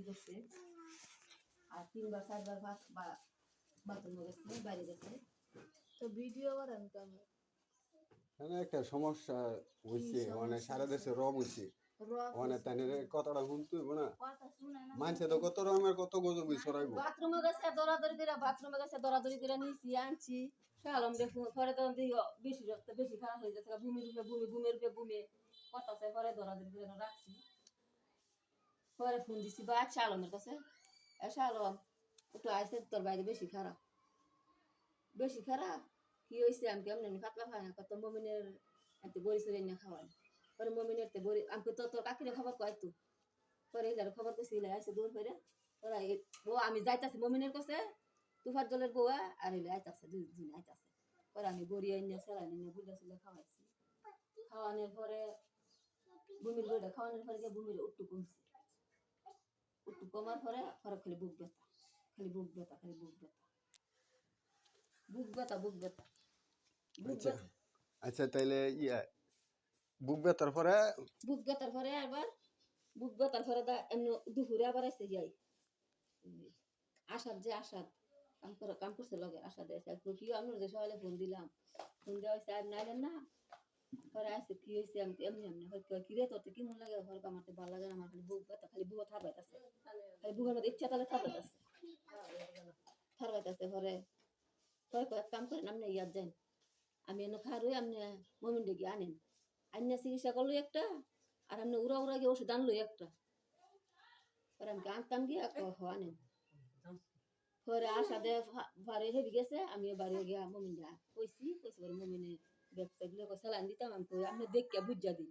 করছে আর 3বার 4বার বাথরুমে গেছে বাইরে গেছে তো ভিডিও করেন কেন? এখানে একটা সমস্যা হয়েছে মানে সারা দেশে রব হয়েছে মানে তাই কথাটা শুনতে হইব না মানছে তো কত রকমের কত গজব ছড়াইব বাথরুমে গেছে দৌড়াদৌড়ি করে নিয়েছি আনছি শালম দেখুন পরে তো বেশি রক্ত বেশি খারাপ হয়ে যাচ্ছে ভূমির উপরে ভূমি কথাছে পরে দৌড়াদৌড়ি করে রাখছি পরে ফোন দিছি বা শালমের কাছে শালম একটু আইসে তোর বাইরে বেশি খারাপ কি হয়েছে আমি কেমন পাতলা খাই না কত মমিনের এত বড়ি সরি না খাওয়াই পরে মমিনের তে বড়ি আমি তো তোর কাকিরে খবর কয় তো পরে এলার খবর কইছি এলা আইসে দূর করে ওরা ও আমি যাইতাছি মমিনের কাছে তুফার জলের বউয়া আর এলে আইতাছে দুই আইতাছে পরে আমি বড়ি আইনা সেলাই নিয়ে বুঝা ছিল খাওয়াইছি খাওয়ানোর পরে বমির বইটা খাওয়ানোর পরে গিয়ে বমির একটু কমছে একটু কমার পরে পরে খালি বুক ব্যথা বুক ব্যথা আচ্ছা আচ্ছা তাইলে বুক ব্যথার পরে আবার বুক ব্যথার পরে এমনি দুপুরে আবার আসতে যাই আসাদ কাম করছে লগে আসাদ কি আপনার যে সকালে ফোন দিলাম ফোন দেওয়া হয়েছে আর নাইলেন না পরে আসছে কি হয়েছে আমি এমনি কিরে তোর কি মন লাগে ঘর কামাতে ভালো লাগে না আমার খালি বুক ব্যথা খালি বুক থাকবাইতেছে খালি বুকের মধ্যে ইচ্ছা তাহলে থাকবাইতেছে পরে কয়েক কাম করেন আপনি ইয়াদ যান আমি এনে খারুই আপনি মমিন ডেকে আনেন আনিয়া চিকিৎসা করলো একটা আর আপনি উড়া গিয়ে ওষুধ আনলো একটা পরে আমি আনতাম গিয়ে আনেন পরে আসাদে বাড়ি হেবি গেছে আমি বাড়ি গিয়া মমিন যা কইছি পরে মমিনে ব্যবসাগুলো স্যালাইন দিতাম আমি কই আপনি দেখকে বুঝা দিন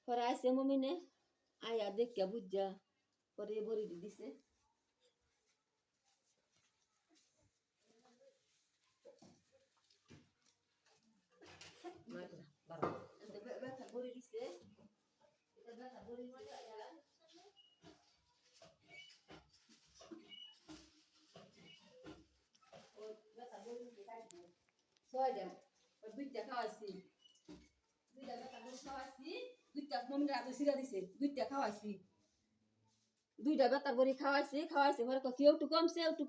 পরে আইসে মমিনে আয়া দেখকে বুঝা পরে ভরি দিছে ব্যথা ভরে দিছে ব্যথা ভরে ছয়টা দুইটা খাওয়াইছি দুইটা ব্যথা ভরে খাওয়াইছি দুইটা মমিনের হাতে সিরা দিছে দুইটা খাওয়াইছি দুইটা ব্যথা ভরে খাওয়াইছি পরে কেউ একটু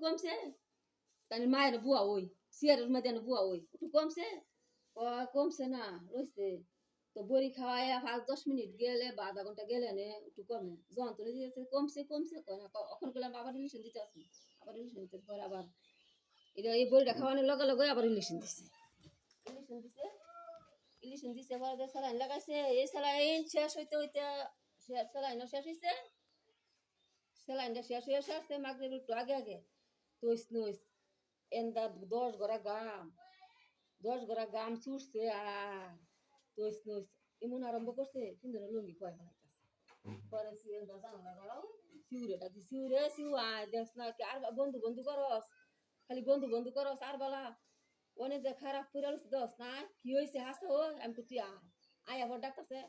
কমছে তাই মায়ের বুয়া ওই সিয়ারের মধ্যে বুয়া ওই একটু কমছে না রয়েছে তো বড়ি খাওয়ায় 5-10 মিনিট গেলে বা আধা ঘন্টা গেলে নে একটু কমে যন্ত্রণা দিয়েছে কমছে এখন গেলাম আবার ইলেকশন দিতে আসি আবার ইলেকশন দিতে পরে আবার এটা এই বড়িটা খাওয়ানোর লগে আবার ইলেকশন দিছে পরে স্যালাইন লাগাইছে এই স্যালাইন শেষ হইতে স্যালাইন শেষ হয়েছে স্যালাইনটা শেষ হয়ে আসছে মাগরিবের একটু আগে তৈস নইস এন্দা 10 গড়া গাম চুষছে আর তৈস নইস এমন আরম্ভ করছে সুন্দর লুঙ্গি খোয়াই ফেলাইতেছে পরে সিএনদা জানালা গড়াও সিউরে আয় দেখ না কি আর বন্ধু করস খালি বন্ধু করস আর বলা অনেক যে খারাপ পুরাল দোষ না কি হয়েছে হাসো আমি তুই আয় আবার ডাকতেছে